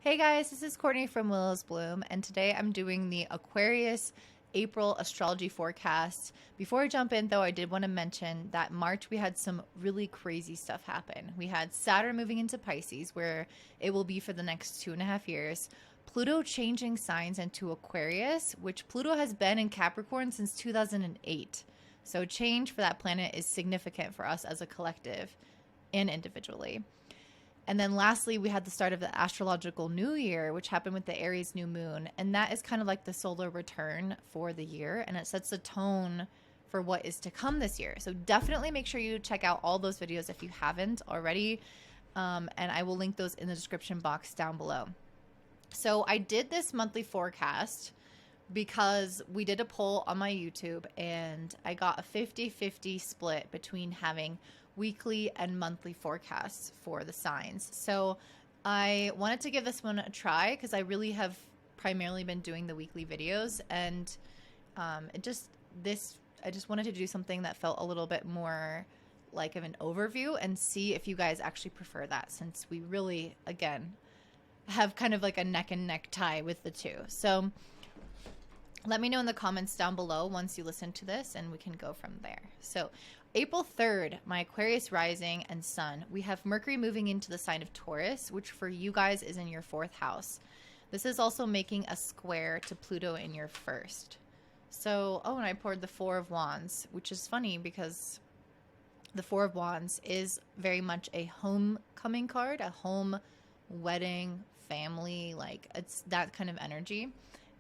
Hey guys, this is Courtney from Willow's Bloom, and today I'm doing the Aquarius April astrology forecast. Before I jump in, though, I did want to mention that March we had some really crazy stuff happen. We had Saturn moving into Pisces, where it will be for the next 2.5 years. Pluto changing signs into Aquarius, which Pluto has been in Capricorn since 2008. So change for that planet is significant for us as a collective and individually. And then lastly, we had the start of the astrological new year, which happened with the Aries new moon. And that is kind of like the solar return for the year. And it sets the tone for what is to come this year. So definitely make sure you check out all those videos if you haven't already. And I will link those in the description box down below. So I did this monthly forecast because we did a poll on my YouTube and I got a 50-50 split between having weekly and monthly forecasts for the signs. So I wanted to give this one a try because I really have primarily been doing the weekly videos, and I just wanted to do something that felt a little bit more like of an overview and see if you guys actually prefer that, since we really, again, have kind of like a neck and neck tie with the two. So let me know in the comments down below once you listen to this, and we can go from there. So April 3rd, my Aquarius rising and sun, we have Mercury moving into the sign of Taurus, which for you guys is in your 4th house. This is also making a square to Pluto in your 1st. So, and I poured the Four of Wands, which is funny because the Four of Wands is very much a homecoming card, a home, wedding, family, like it's that kind of energy.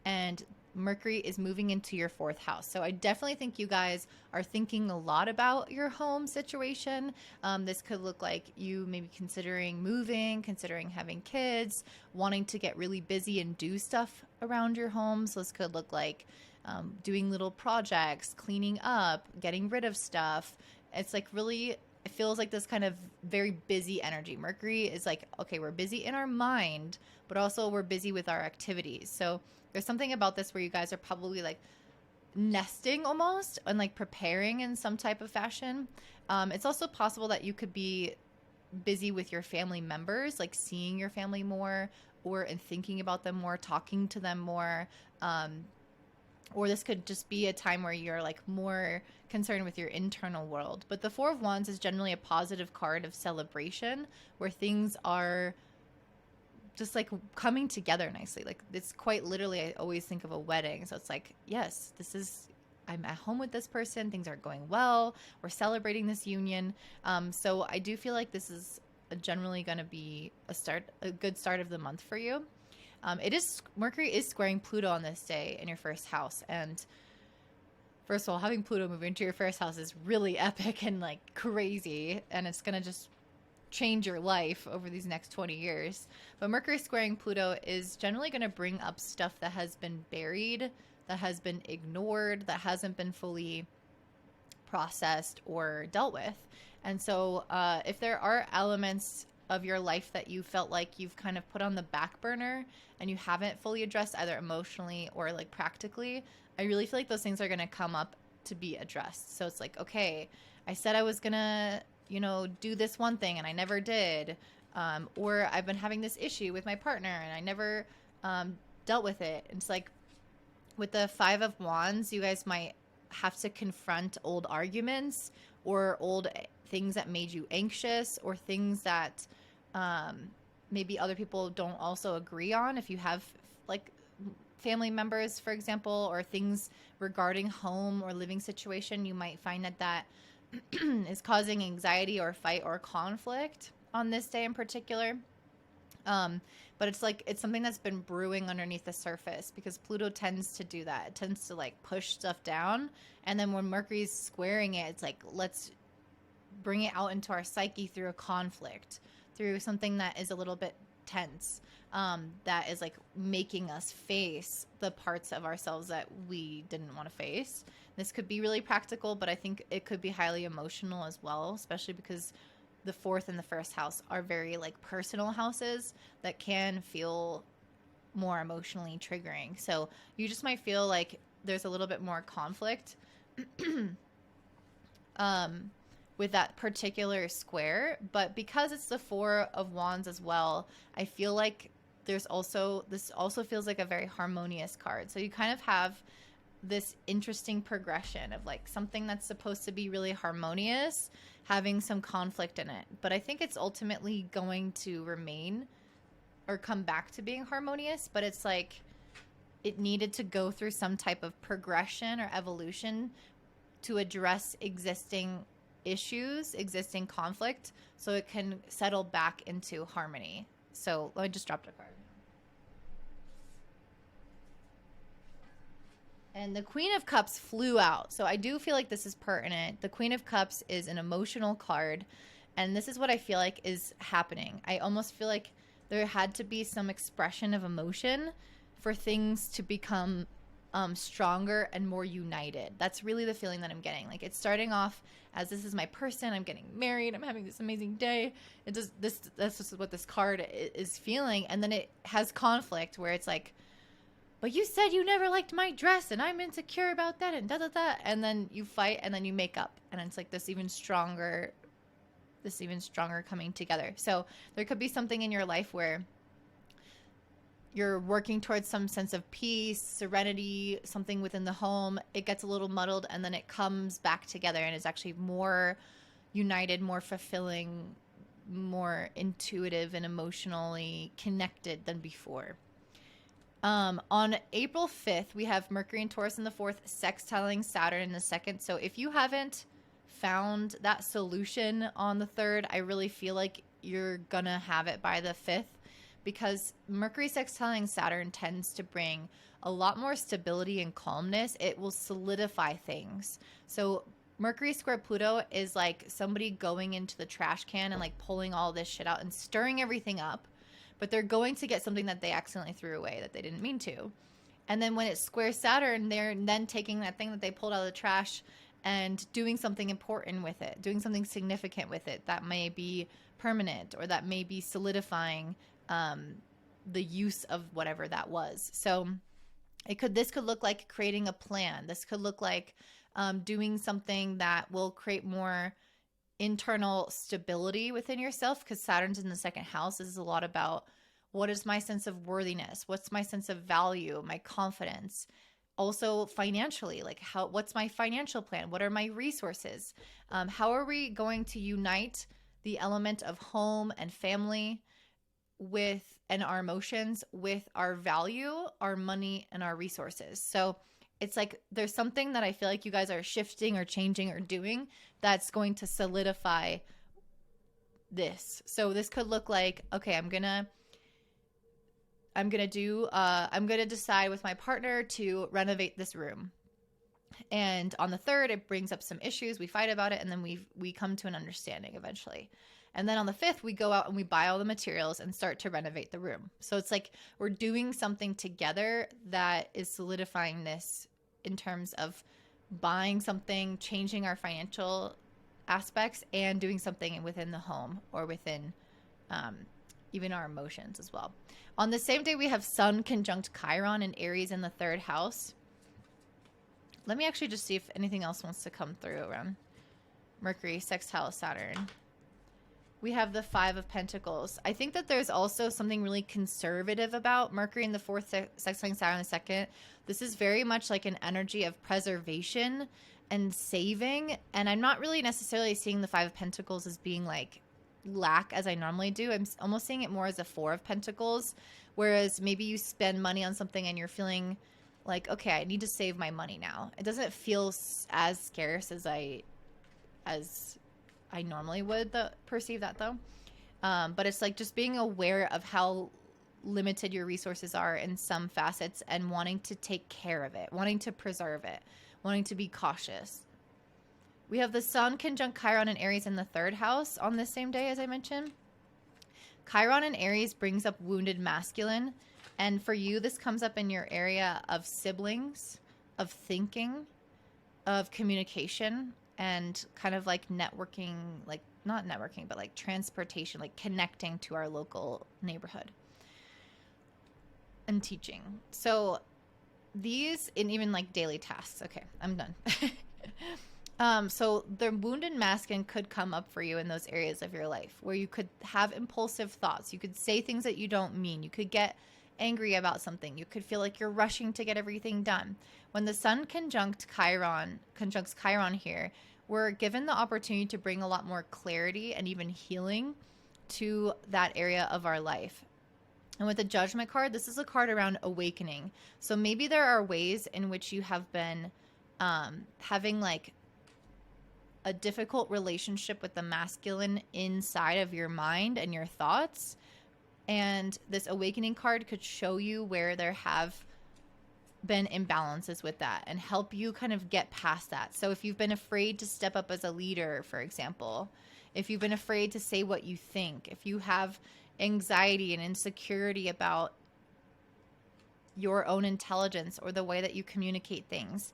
And Mercury is moving into your 4th house. So I definitely think you guys are thinking a lot about your home situation. This could look like you maybe considering moving, considering having kids, wanting to get really busy and do stuff around your home. So this could look like doing little projects, cleaning up, getting rid of stuff. It's like really, it feels like this kind of very busy energy. Mercury is like, okay, we're busy in our mind, but also we're busy with our activities. So there's something about this where you guys are probably like nesting almost and like preparing in some type of fashion. It's also possible that you could be busy with your family members, like seeing your family more, or and thinking about them more, talking to them more. Or this could just be a time where you're like more concerned with your internal world. But the Four of Wands is generally a positive card of celebration, where things are just like coming together nicely. Like it's quite literally, I always think of a wedding. So it's like, yes, I'm at home with this person. Things are going well. We're celebrating this union. So I do feel like this is generally going to be a good start of the month for you. Mercury is squaring Pluto on this day in your 1st house. And first of all, having Pluto move into your 1st house is really epic and like crazy. And it's going to just change your life over these next 20 years. But Mercury squaring Pluto is generally going to bring up stuff that has been buried, that has been ignored, that hasn't been fully processed or dealt with. And so if there are elements of your life that you felt like you've kind of put on the back burner and you haven't fully addressed either emotionally or like practically, I really feel like those things are going to come up to be addressed. So it's like, okay, I said I was going to do this one thing and I never did. Or I've been having this issue with my partner and I never dealt with it. And it's like with the Five of Wands, you guys might have to confront old arguments or old things that made you anxious, or things that maybe other people don't also agree on. If you have like family members, for example, or things regarding home or living situation, you might find that is causing anxiety or fight or conflict on this day in particular. But it's something that's been brewing underneath the surface, because Pluto tends to do that. It tends to like push stuff down. And then when Mercury's squaring it, it's like, let's bring it out into our psyche through a conflict, through something that is a little bit tense, that is like making us face the parts of ourselves that we didn't want to face. This could be really practical, but I think it could be highly emotional as well, especially because the 4th and the 1st house are very like personal houses that can feel more emotionally triggering. So you just might feel like there's a little bit more conflict with that particular square. But because it's the Four of Wands as well, I feel like this also feels like a very harmonious card. So you kind of have this interesting progression of like something that's supposed to be really harmonious having some conflict in it. But I think it's ultimately going to remain or come back to being harmonious, but it's like it needed to go through some type of progression or evolution to address existing issues, existing conflict, so it can settle back into harmony. So let me just drop a card. And the Queen of Cups flew out. So I do feel like this is pertinent. The Queen of Cups is an emotional card. And this is what I feel like is happening. I almost feel like there had to be some expression of emotion for things to become stronger and more united. That's really the feeling that I'm getting. Like it's starting off as this is my person. I'm getting married. I'm having this amazing day. It does this. That's just what this card is feeling. And then it has conflict where it's like, but you said you never liked my dress and I'm insecure about that and da da da. And then you fight and then you make up. And it's like this even stronger coming together. So there could be something in your life where you're working towards some sense of peace, serenity, something within the home. It gets a little muddled and then it comes back together and is actually more united, more fulfilling, more intuitive and emotionally connected than before. On April 5th, we have Mercury and Taurus in the 4th, sextiling Saturn in the 2nd. So if you haven't found that solution on the 3rd, I really feel like you're gonna have it by the 5th, because Mercury sextiling Saturn tends to bring a lot more stability and calmness. It will solidify things. So Mercury square Pluto is like somebody going into the trash can and like pulling all this shit out and stirring everything up, but they're going to get something that they accidentally threw away that they didn't mean to. And then when it squares Saturn, they're then taking that thing that they pulled out of the trash and doing something important with it, doing something significant with it that may be permanent or that may be solidifying the use of whatever that was. So this could look like creating a plan. This could look like doing something that will create more internal stability within yourself, because Saturn's in the 2nd house. This is a lot about what is my sense of worthiness, what's my sense of value, my confidence. Also financially, like what's my financial plan, what are my resources, how are we going to unite the element of home and family and our emotions with our value, our money, and our resources. So it's like there's something that I feel like you guys are shifting or changing or doing that's going to solidify this. So this could look like, okay, I'm gonna decide with my partner to renovate this room. And on the 3rd, it brings up some issues. We fight about it, and then we come to an understanding eventually. And then on the 5th, we go out and we buy all the materials and start to renovate the room. So it's like we're doing something together that is solidifying this in terms of buying something, changing our financial aspects, and doing something within the home or within even our emotions as well. On the same day, we have Sun conjunct Chiron and Aries in the 3rd house. Let me actually just see if anything else wants to come through around Mercury sextile Saturn. We have the 5 of Pentacles. I think that there's also something really conservative about Mercury in the 4th, sextiling Saturn in the 2nd. This is very much like an energy of preservation and saving. And I'm not really necessarily seeing the 5 of Pentacles as being like lack as I normally do. I'm almost seeing it more as a 4 of Pentacles. Whereas maybe you spend money on something and you're feeling like, okay, I need to save my money now. It doesn't feel as scarce as I normally would perceive that though. But it's like just being aware of how limited your resources are in some facets and wanting to take care of it, wanting to preserve it, wanting to be cautious. We have the Sun conjunct Chiron and Aries in the 3rd house on this same day, as I mentioned. Chiron and Aries brings up wounded masculine. And for you, this comes up in your area of siblings, of thinking, of communication, and kind of like networking, like not networking, but like transportation, like connecting to our local neighborhood and teaching. So these, and even like daily tasks. Okay, I'm done. So the wounded masculine could come up for you in those areas of your life where you could have impulsive thoughts. You could say things that you don't mean. You could get angry about something. You could feel like you're rushing to get everything done. When the sun conjuncts Chiron here, we're given the opportunity to bring a lot more clarity and even healing to that area of our life. And with the Judgment card, this is a card around awakening. So maybe there are ways in which you have been having like a difficult relationship with the masculine inside of your mind and your thoughts. And this awakening card could show you where there have been imbalances with that and help you kind of get past that. So if you've been afraid to step up as a leader, for example, if you've been afraid to say what you think, if you have anxiety and insecurity about your own intelligence or the way that you communicate things,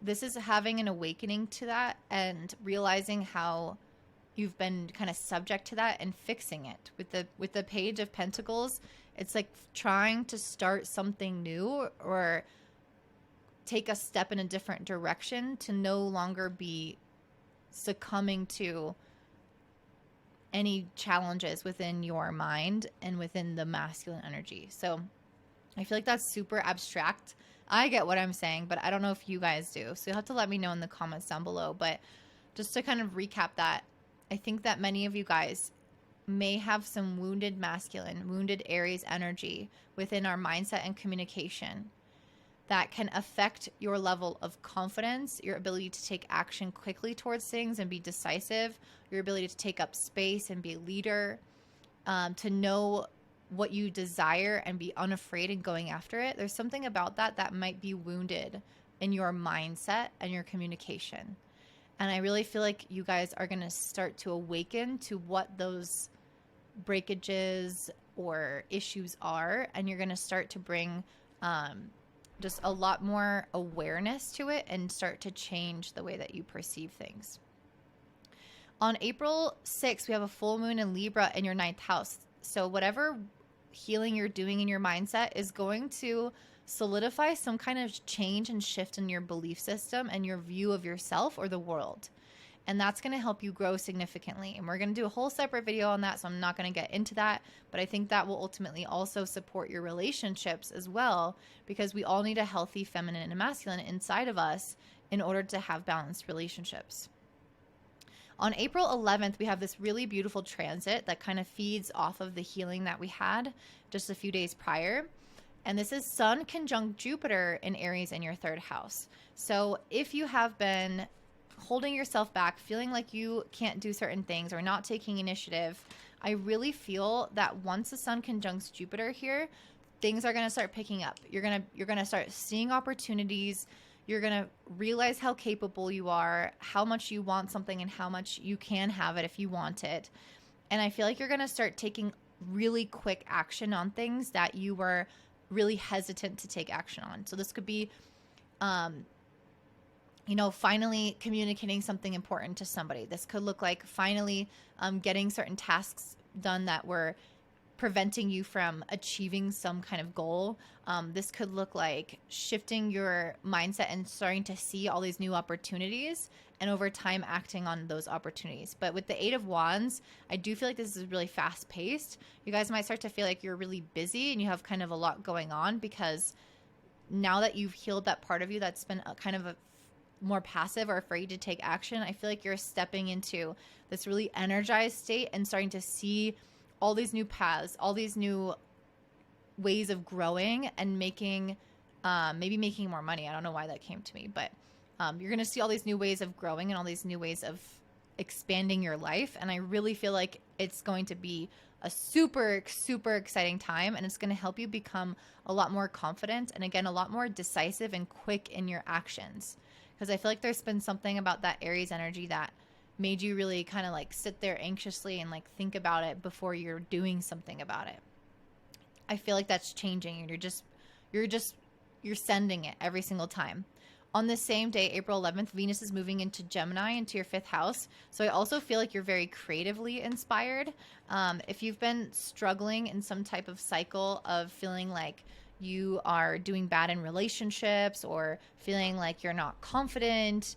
this is having an awakening to that and realizing how you've been kind of subject to that and fixing it. With the Page of Pentacles, it's like trying to start something new or take a step in a different direction to no longer be succumbing to any challenges within your mind and within the masculine energy. So I feel like that's super abstract. I get what I'm saying, but I don't know if you guys do. So you'll have to let me know in the comments down below. But just to kind of recap that, I think that many of you guys may have some wounded masculine, wounded Aries energy within our mindset and communication that can affect your level of confidence, your ability to take action quickly towards things and be decisive, your ability to take up space and be a leader, to know what you desire and be unafraid in going after it. There's something about that that might be wounded in your mindset and your communication. And I really feel like you guys are going to start to awaken to what those breakages or issues are. And you're going to start to bring just a lot more awareness to it and start to change the way that you perceive things. On April 6th, we have a full moon in Libra in your 9th house. So whatever healing you're doing in your mindset is going to solidify some kind of change and shift in your belief system and your view of yourself or the world. And that's going to help you grow significantly. And we're going to do a whole separate video on that, so I'm not going to get into that. But I think that will ultimately also support your relationships as well, because we all need a healthy feminine and masculine inside of us in order to have balanced relationships. On April 11th, we have this really beautiful transit that kind of feeds off of the healing that we had just a few days prior. And this is Sun conjunct Jupiter in Aries in your 3rd house. So if you have been holding yourself back, feeling like you can't do certain things or not taking initiative, I really feel that once the Sun conjuncts Jupiter here, things are going to start picking up. You're going to start seeing opportunities. You're going to realize how capable you are, how much you want something, and how much you can have it if you want it. And I feel like you're going to start taking really quick action on things that you were really hesitant to take action on. So this could be, finally communicating something important to somebody. This could look like finally getting certain tasks done that were preventing you from achieving some kind of goal. This could look like shifting your mindset and starting to see all these new opportunities and over time acting on those opportunities. But with the 8 of Wands, I do feel like this is really fast paced. You guys might start to feel like you're really busy and you have kind of a lot going on, because now that you've healed that part of you that's been kind of a more passive or afraid to take action, I feel like you're stepping into this really energized state and starting to see all these new paths, all these new ways of growing and making, maybe making more money. I don't know why that came to me, but you're going to see all these new ways of growing and all these new ways of expanding your life. And I really feel like it's going to be a super, super exciting time, and it's going to help you become a lot more confident and, again, a lot more decisive and quick in your actions. Because I feel like there's been something about that Aries energy that made you really kind of like sit there anxiously and like think about it before you're doing something about it. I feel like that's changing, and you're sending it every single time. On the same day, April 11th, Venus is moving into Gemini, into your 5th house. So I also feel like you're very creatively inspired. If you've been struggling in some type of cycle of feeling like you are doing bad in relationships, or feeling like you're not confident,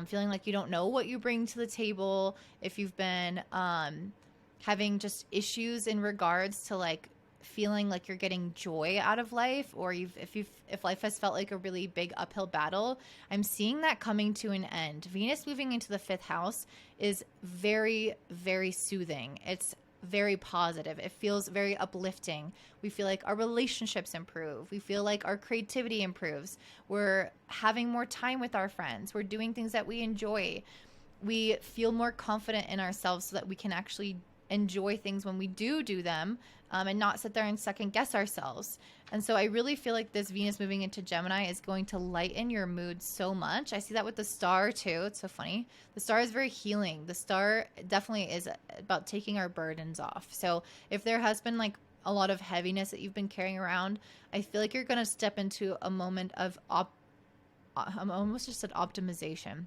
feeling like you don't know what you bring to the table, if you've been having just issues in regards to like feeling like you're getting joy out of life, or if life has felt like a really big uphill battle, I'm seeing that coming to an end. Venus moving into the 5th house is very, very soothing. It's very positive. It feels very uplifting. We feel like our relationships improve. We feel like our creativity improves. We're having more time with our friends. We're doing things that we enjoy. We feel more confident in ourselves so that we can actually enjoy things when we do them, and not sit there and second guess ourselves. And so I really feel like this Venus moving into Gemini is going to lighten your mood so much. I see that with the star too. It's so funny. The star is very healing. The star definitely is about taking our burdens off. So if there has been like a lot of heaviness that you've been carrying around, I feel like you're going to step into a moment of I almost just said optimization.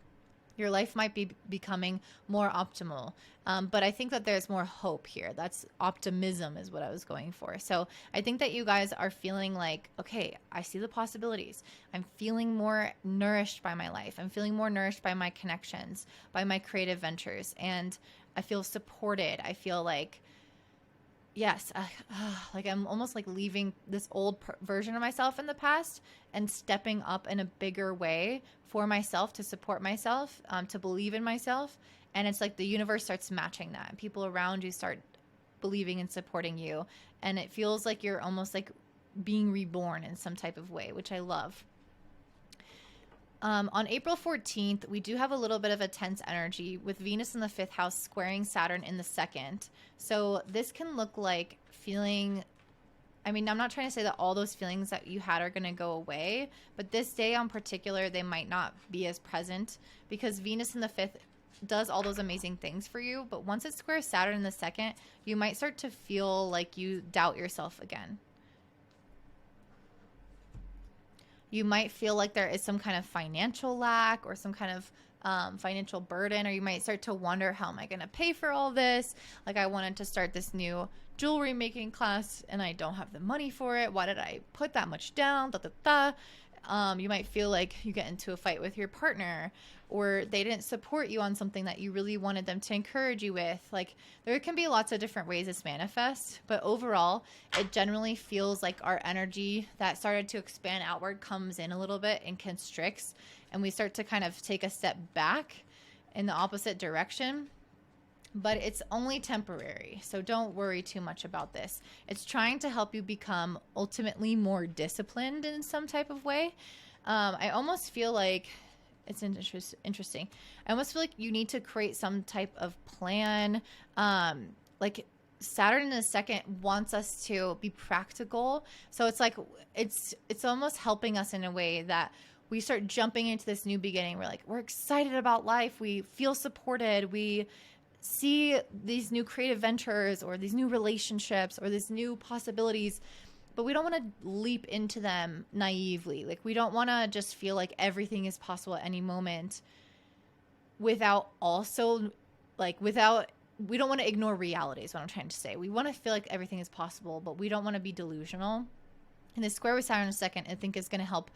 Your life might be becoming more optimal. But I think that there's more hope here. That's optimism is what I was going for. So I think that you guys are feeling like, okay, I see the possibilities. I'm feeling more nourished by my life. I'm feeling more nourished by my connections, by my creative ventures. And I feel supported. I feel like, yes, like I'm almost like leaving this old version of myself in the past and stepping up in a bigger way for myself, to support myself, to believe in myself. And it's like the universe starts matching that. People around you start believing and supporting you. And it feels like you're almost like being reborn in some type of way, which I love. On April 14th, we do have a little bit of a tense energy with Venus in the 5th house squaring Saturn in the 2nd. So this can look like feeling, I mean, I'm not trying to say that all those feelings that you had are going to go away, but this day in particular, they might not be as present, because Venus in the 5th does all those amazing things for you. But once it squares Saturn in the 2nd, you might start to feel like you doubt yourself again. You might feel like there is some kind of financial lack or some kind of financial burden, or you might start to wonder, how am I going to pay for all this? Like, I wanted to start this new jewelry making class and I don't have the money for it. Why did I put that much down? You might feel like you get into a fight with your partner, or they didn't support you on something that you really wanted them to encourage you with. Like, there can be lots of different ways this manifests, but overall, it generally feels like our energy that started to expand outward comes in a little bit and constricts, and we start to kind of take a step back in the opposite direction. But it's only temporary, so don't worry too much about this. It's trying to help you become ultimately more disciplined in some type of way. I almost feel like it's interesting. I almost feel like you need to create some type of plan. Like Saturn in the 2nd wants us to be practical. So it's like, it's almost helping us in a way that we start jumping into this new beginning. We're excited about life. We feel supported. We see these new creative ventures or these new relationships or these new possibilities, but we don't want to leap into them naively. Like, we don't want to just feel like everything is possible at any moment without also we don't want to ignore reality is what I'm trying to say. We want to feel like everything is possible, but we don't want to be delusional. And the square with Saturn in the 2nd, I think, is going to help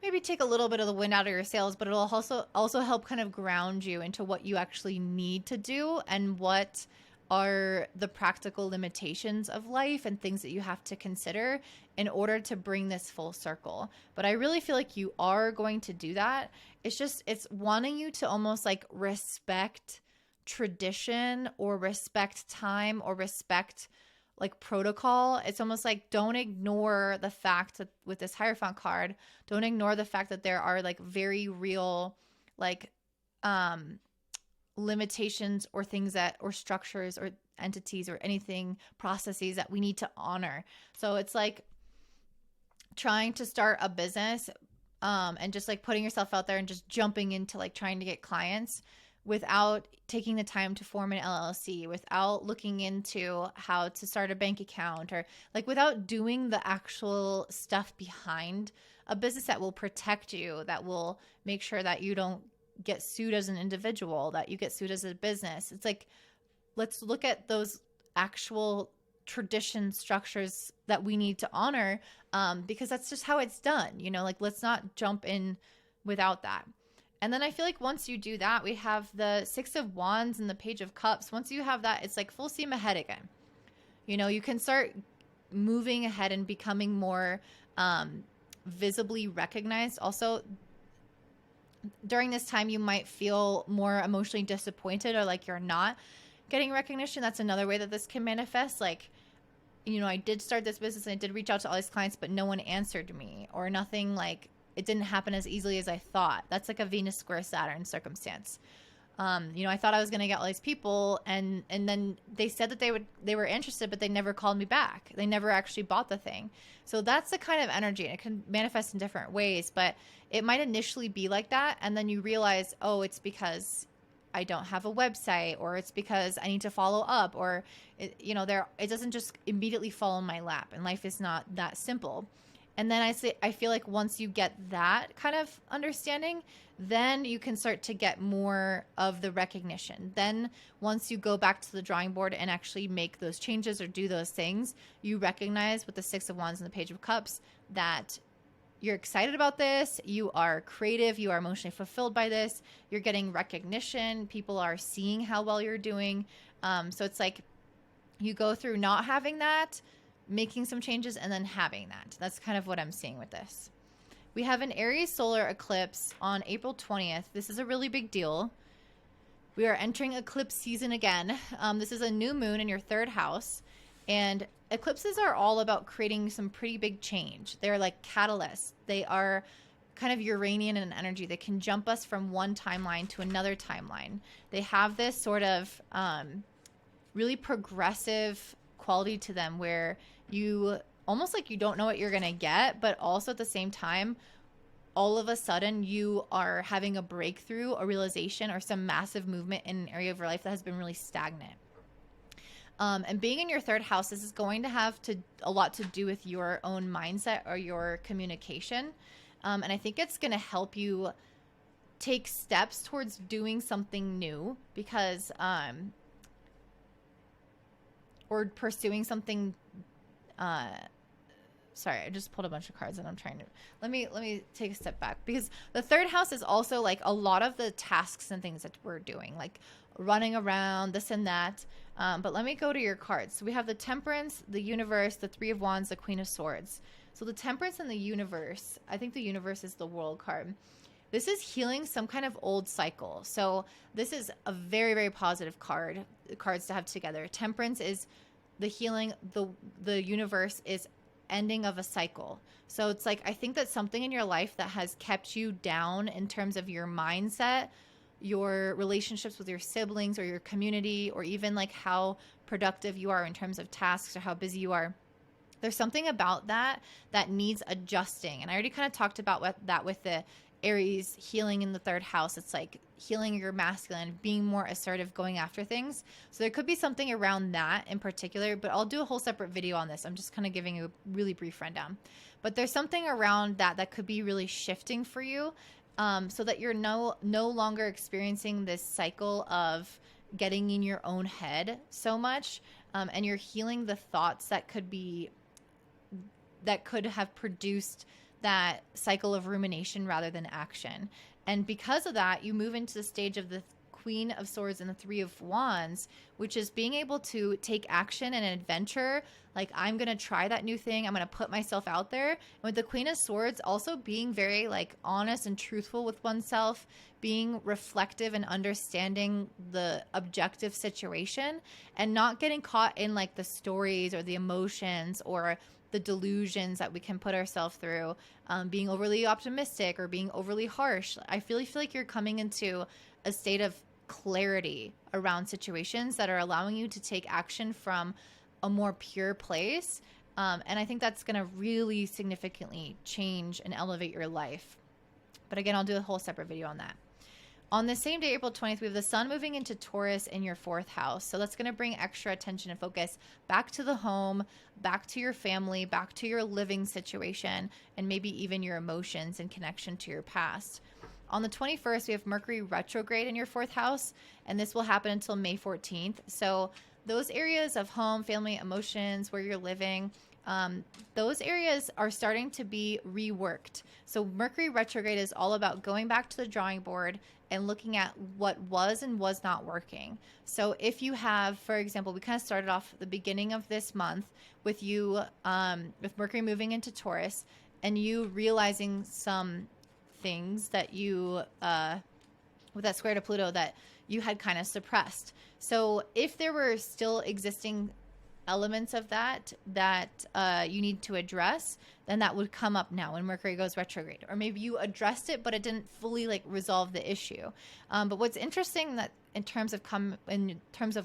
maybe take a little bit of the wind out of your sails, but it'll also help kind of ground you into what you actually need to do and what are the practical limitations of life and things that you have to consider in order to bring this full circle. But I really feel like you are going to do that. It's wanting you to almost like respect tradition or respect time or respect like protocol. It's almost like, don't ignore the fact that with this Hierophant card, don't ignore the fact that there are like very real like limitations or things that, or structures or entities or anything, processes that we need to honor. So it's like trying to start a business and just like putting yourself out there and just jumping into like trying to get clients without taking the time to form an LLC, without looking into how to start a bank account, or like without doing the actual stuff behind a business that will protect you, that will make sure that you don't get sued as an individual, that you get sued as a business. It's like, let's look at those actual tradition structures that we need to honor, because that's just how it's done. Like, let's not jump in without that. And then I feel like once you do that, we have the Six of Wands and the Page of Cups. Once you have that, it's like full steam ahead again. You can start moving ahead and becoming more visibly recognized. Also, during this time, you might feel more emotionally disappointed, or like you're not getting recognition. That's another way that this can manifest. Like, I did start this business and I did reach out to all these clients, but no one answered me, or nothing, like it didn't happen as easily as I thought. That's like a Venus square Saturn circumstance. I thought I was going to get all these people, and then they said that they were interested, but they never called me back. They never actually bought the thing. So that's the kind of energy, and it can manifest in different ways, but it might initially be like that. And then you realize, oh, it's because I don't have a website, or it's because I need to follow up, or it doesn't just immediately fall in my lap, and life is not that simple. And then I feel like once you get that kind of understanding, then you can start to get more of the recognition. Then once you go back to the drawing board and actually make those changes or do those things, you recognize with the Six of Wands and the Page of Cups that you're excited about this, you are creative, you are emotionally fulfilled by this, you're getting recognition, people are seeing how well you're doing. So it's like you go through not having that, making some changes, and then having that. That's kind of what I'm seeing with this. We have an Aries solar eclipse on April 20th. This is a really big deal. We are entering eclipse season again. This is a new moon in your third house. And eclipses are all about creating some pretty big change. They're like catalysts. They are kind of Uranian in energy. They can jump us from one timeline to another timeline. They have this sort of really progressive quality to them, where you almost like you don't know what you're going to get, but also at the same time, all of a sudden you are having a breakthrough, a realization, or some massive movement in an area of your life that has been really stagnant. And being in your third house, this is going to have a lot to do with your own mindset or your communication. And I think it's going to help you take steps towards doing something new, because or pursuing something. Sorry, I just pulled a bunch of cards and I'm trying to let me take a step back, because the third house is also like a lot of the tasks and things that we're doing, like running around, this and that. But let me go to your cards. So we have the Temperance, the Universe, the Three of Wands, the Queen of Swords. So the Temperance and the Universe, I think the Universe is the World card. This is healing some kind of old cycle. So this is a very, very positive cards to have together. Temperance is the healing. The Universe is ending of a cycle. So it's like, I think that something in your life that has kept you down in terms of your mindset, your relationships with your siblings or your community, or even like how productive you are in terms of tasks or how busy you are. There's something about that needs adjusting. And I already kind of talked about that with the Aries healing in the third house. It's like healing your masculine, being more assertive, going after things. So there could be something around that in particular, but I'll do a whole separate video on this. I'm just kind of giving you a really brief rundown. But there's something around that could be really shifting for you, so that you're no longer experiencing this cycle of getting in your own head so much, and you're healing the thoughts that could have produced that cycle of rumination rather than action. And because of that, you move into the stage of the Queen of Swords and the Three of Wands, which is being able to take action and adventure. Like, I'm going to try that new thing. I'm going to put myself out there. And with the Queen of Swords, also being very like honest and truthful with oneself, being reflective and understanding the objective situation, and not getting caught in like the stories or the emotions or the delusions that we can put ourselves through, being overly optimistic or being overly harsh. I feel like you're coming into a state of clarity around situations that are allowing you to take action from a more pure place. And I think that's going to really significantly change and elevate your life. But again, I'll do a whole separate video on that. On the same day, April 20th, we have the sun moving into Taurus in your fourth house. So that's going to bring extra attention and focus back to the home, back to your family, back to your living situation, and maybe even your emotions and connection to your past. On the 21st, we have Mercury retrograde in your fourth house, and this will happen until May 14th. So those areas of home, family, emotions, where you're living, those areas are starting to be reworked. So Mercury retrograde is all about going back to the drawing board and looking at what was and was not working. So if you have, for example, we kind of started off the beginning of this month with you, with Mercury moving into Taurus, and you realizing some things that you, with that square to Pluto, that you had kind of suppressed. So if there were still existing elements of that you need to address, then that would come up now when Mercury goes retrograde. Or maybe you addressed it, but it didn't fully like resolve the issue. But what's interesting that in terms of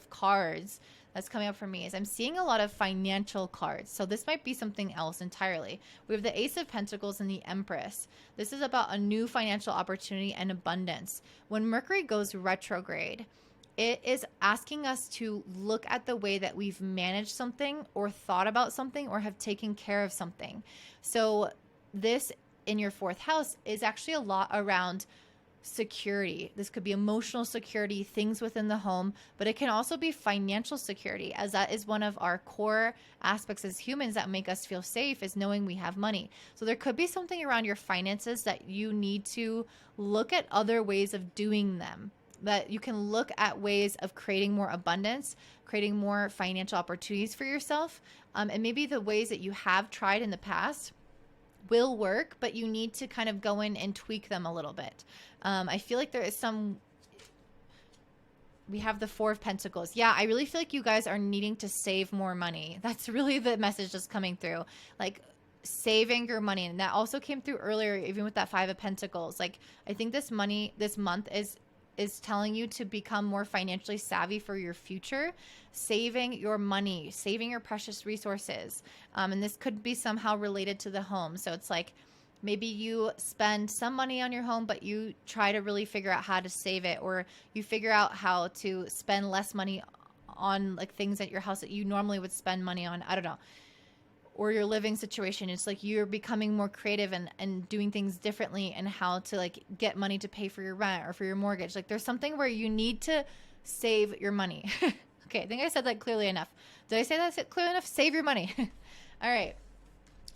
cards that's coming up for me is I'm seeing a lot of financial cards. So this might be something else entirely. We have the Ace of Pentacles and the Empress. This is about a new financial opportunity and abundance. When Mercury goes retrograde, it is asking us to look at the way that we've managed something or thought about something or have taken care of something. So this in your fourth house is actually a lot around security. This could be emotional security, things within the home, but it can also be financial security, as that is one of our core aspects as humans that make us feel safe, is knowing we have money. So there could be something around your finances that you need to look at other ways of doing them, that you can look at ways of creating more abundance, creating more financial opportunities for yourself. And maybe the ways that you have tried in the past will work, but you need to kind of go in and tweak them a little bit. I feel like there is we have the Four of Pentacles. Yeah, I really feel like you guys are needing to save more money. That's really the message that's coming through. Like saving your money. And that also came through earlier, even with that Five of Pentacles. Like I think this month is telling you to become more financially savvy for your future, saving your money, saving your precious resources. And this could be somehow related to the home. So it's like maybe you spend some money on your home, but you try to really figure out how to save it, or you figure out how to spend less money on like things at your house that you normally would spend money on. I don't know. Or your living situation. It's like you're becoming more creative and doing things differently, and how to like get money to pay for your rent or for your mortgage. Like there's something where you need to save your money. Okay, I think I said that clearly enough. Did I say that clearly enough? Save your money. All right.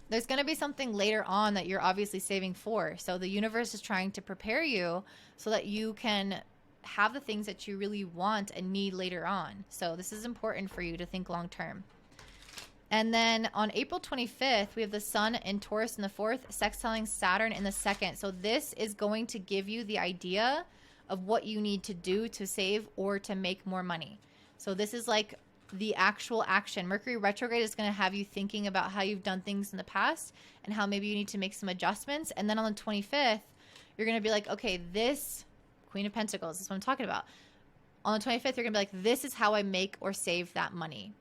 There's going to be something later on that you're obviously saving for. So the universe is trying to prepare you so that you can have the things that you really want and need later on. So this is important for you to think long term. And then on April 25th, we have the Sun in Taurus in the 4th, sextiling Saturn in the 2nd. So this is going to give you the idea of what you need to do to save or to make more money. So this is like the actual action. Mercury retrograde is going to have you thinking about how you've done things in the past and how maybe you need to make some adjustments. And then on the 25th, you're going to be like, okay, this Queen of Pentacles, this is what I'm talking about. On the 25th, you're going to be like, this is how I make or save that money.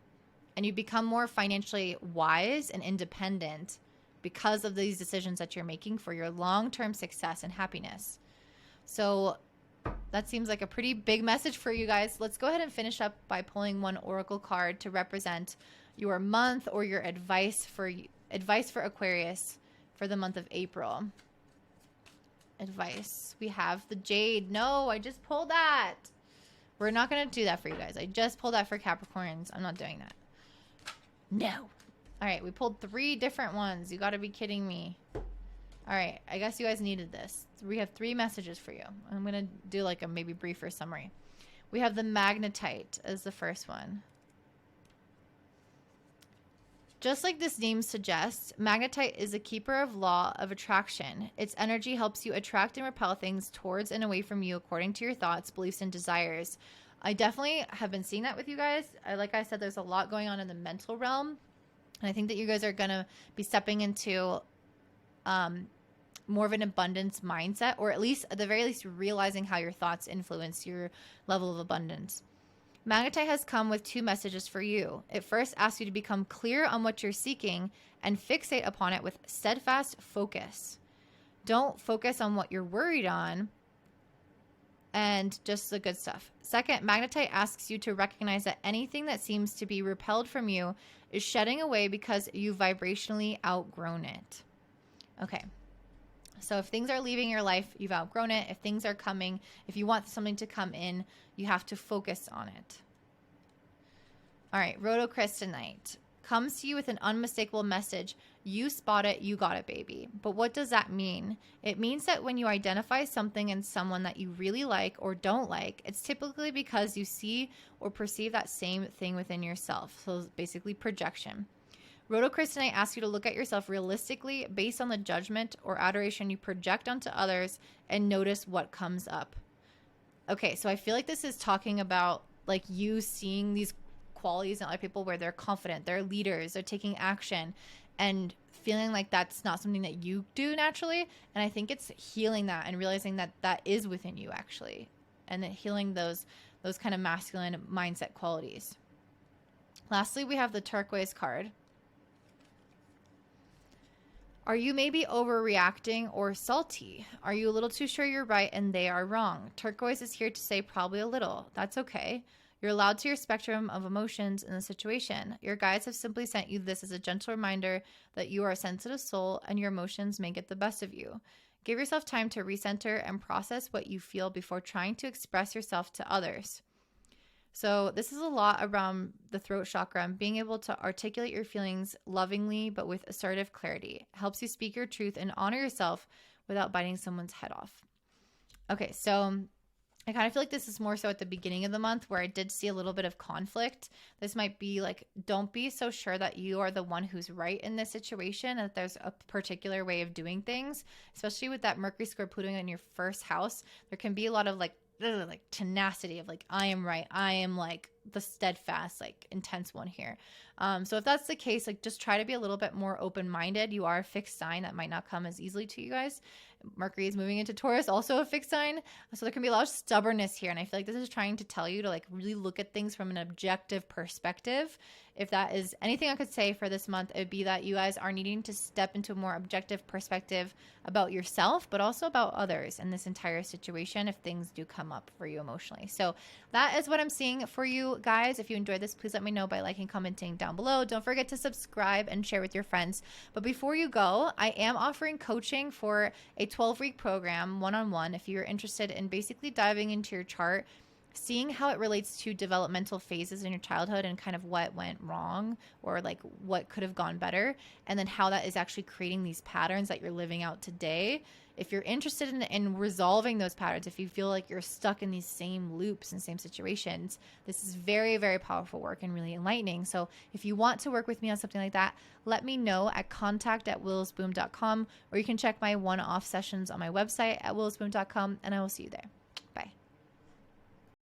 And you become more financially wise and independent because of these decisions that you're making for your long-term success and happiness. So that seems like a pretty big message for you guys. Let's go ahead and finish up by pulling one oracle card to represent your month or your advice for Aquarius for the month of April. Advice. We have the Jade. No, I just pulled that. We're not going to do that for you guys. I just pulled that for Capricorns. I'm not doing that. No. All right, we pulled 3 different ones. You got to be kidding me. All right, I guess you guys needed this. We have 3 messages for you. I'm going to do like a maybe briefer summary. We have the Magnetite as the first one. Just like this name suggests, Magnetite is a keeper of law of attraction. Its energy helps you attract and repel things towards and away from you according to your thoughts, beliefs, and desires. I definitely have been seeing that with you guys. Like I said, there's a lot going on in the mental realm. And I think that you guys are going to be stepping into more of an abundance mindset, or at least, at the very least, realizing how your thoughts influence your level of abundance. Magnetite has come with 2 messages for you. It first asks you to become clear on what you're seeking and fixate upon it with steadfast focus. Don't focus on what you're worried on and just the good stuff. Second, Magnetite asks you to recognize that anything that seems to be repelled from you is shedding away because you vibrationally outgrown it. Okay. So if things are leaving your life, you've outgrown it. If things are coming, if you want something to come in, you have to focus on it. All right, Rhodochrystonite comes to you with an unmistakable message. You spot it, you got it, baby. But what does that mean? It means that when you identify something in someone that you really like or don't like, it's typically because you see or perceive that same thing within yourself. So basically projection. Rhodochrystonite asks you to look at yourself realistically based on the judgment or adoration you project onto others and notice what comes up. Okay, so I feel like this is talking about like you seeing these qualities in other people where they're confident, they're leaders, they're taking action, and feeling like that's not something that you do naturally. And I think it's healing that and realizing that that is within you actually, and that healing those kind of masculine mindset qualities. Lastly, we have the turquoise card. Are you maybe overreacting or salty? Are you a little too sure you're right and they are wrong? Turquoise is here to say probably a little. That's okay. You're allowed to your spectrum of emotions in the situation. Your guides have simply sent you this as a gentle reminder that you are a sensitive soul and your emotions may get the best of you. Give yourself time to recenter and process what you feel before trying to express yourself to others. So this is a lot around the throat chakra and being able to articulate your feelings lovingly but with assertive clarity. It helps you speak your truth and honor yourself without biting someone's head off. Okay, so I kind of feel like this is more so at the beginning of the month where I did see a little bit of conflict. This might be like, don't be so sure that you are the one who's right in this situation, that there's a particular way of doing things, especially with that Mercury square Pluto in your first house. There can be a lot of like tenacity of like, I am right. I am like the steadfast, like intense one here. So if that's the case, like just try to be a little bit more open-minded. You are a fixed sign that might not come as easily to you guys. Mercury is moving into Taurus, also a fixed sign. So there can be a lot of stubbornness here. And I feel like this is trying to tell you to like really look at things from an objective perspective. If that is anything I could say for this month, it would be that you guys are needing to step into a more objective perspective about yourself, but also about others in this entire situation if things do come up for you emotionally. So that is what I'm seeing for you guys. If you enjoyed this, please let me know by liking, commenting down below. Don't forget to subscribe and share with your friends. But before you go, I am offering coaching for a 12-week program, one-on-one, if you're interested in basically diving into your chart, seeing how it relates to developmental phases in your childhood and kind of what went wrong or like what could have gone better, and then how that is actually creating these patterns that you're living out today. If you're interested in resolving those patterns, if you feel like you're stuck in these same loops and same situations, this is very, very powerful work and really enlightening. So if you want to work with me on something like that, let me know at contact@willisboom.com, or you can check my one-off sessions on my website at willisboom.com, and I will see you there.